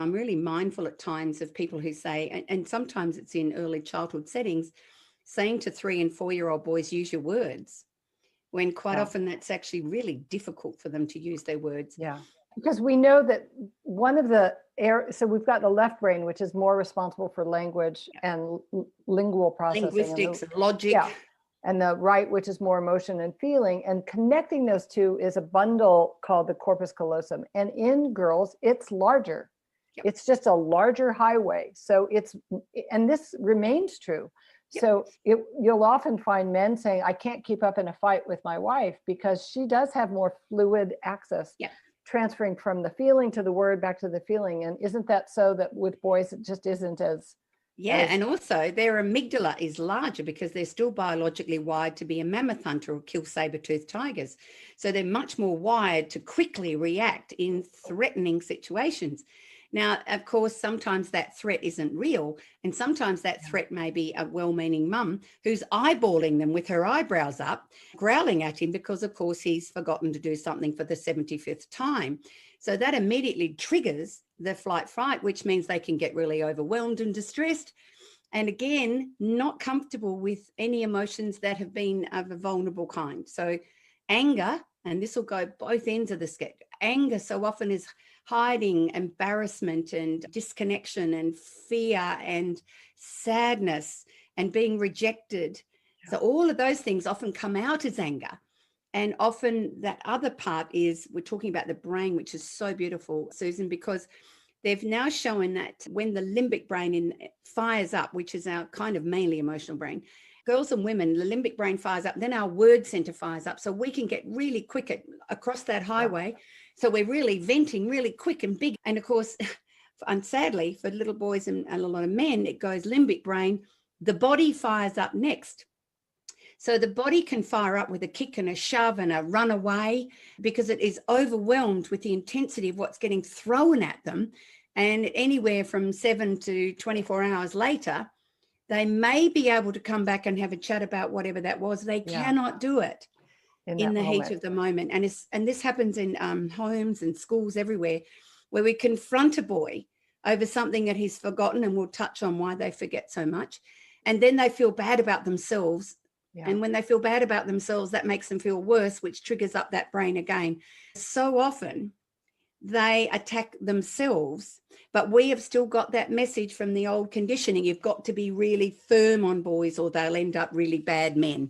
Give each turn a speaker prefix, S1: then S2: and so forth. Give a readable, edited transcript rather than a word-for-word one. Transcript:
S1: I'm really mindful at times of people who say, and sometimes it's in early childhood settings, saying to 3 and 4-year-old boys, use your words, when quite often that's actually really difficult for them to use their words.
S2: Yeah. Because we know that one of the so we've got the left brain, which is more responsible for language and lingual processing.
S1: Linguistics and logic.
S2: Yeah. And the right, which is more emotion and feeling. And connecting those two is a bundle called the corpus callosum. And in girls, it's larger. Yep. It's just a larger highway. So and this remains true. Yep. So you'll often find men saying, I can't keep up in a fight with my wife because she does have more fluid access.
S1: Yep.
S2: Transferring from the feeling to the word back to the feeling. And isn't that so that with boys, it just isn't as...
S1: And also their amygdala is larger because they're still biologically wired to be a mammoth hunter or kill saber-toothed tigers. So they're much more wired to quickly react in threatening situations. Now, of course, sometimes that threat isn't real. And sometimes that threat may be a well-meaning mum who's eyeballing them with her eyebrows up, growling at him because, of course, he's forgotten to do something for the 75th time. So that immediately triggers the flight fight, which means they can get really overwhelmed and distressed. And again, not comfortable with any emotions that have been of a vulnerable kind. So anger, and this will go both ends of the scale. Anger so often is hiding, embarrassment and disconnection and fear and sadness and being rejected. So all of those things often come out as anger. And often that other part is, we're talking about the brain, which is so beautiful, Susan, because they've now shown that when the limbic brain fires up, which is our kind of mainly emotional brain, girls and women, the limbic brain fires up, then our word center fires up. So we can get really quick across that highway. Yeah. So we're really venting really quick and big. And of course, and sadly for little boys and a lot of men, it goes limbic brain, the body fires up next. So the body can fire up with a kick and a shove and a run away because it is overwhelmed with the intensity of what's getting thrown at them. And anywhere from 7 to 24 hours later, they may be able to come back and have a chat about whatever that was. They cannot do it in the heat of the moment. And this happens in homes and schools everywhere, where we confront a boy over something that he's forgotten, and we'll touch on why they forget so much. And then they feel bad about themselves. Yeah. And when they feel bad about themselves, that makes them feel worse, which triggers up that brain again. So often they attack themselves, but we have still got that message from the old conditioning. You've got to be really firm on boys or they'll end up really bad men.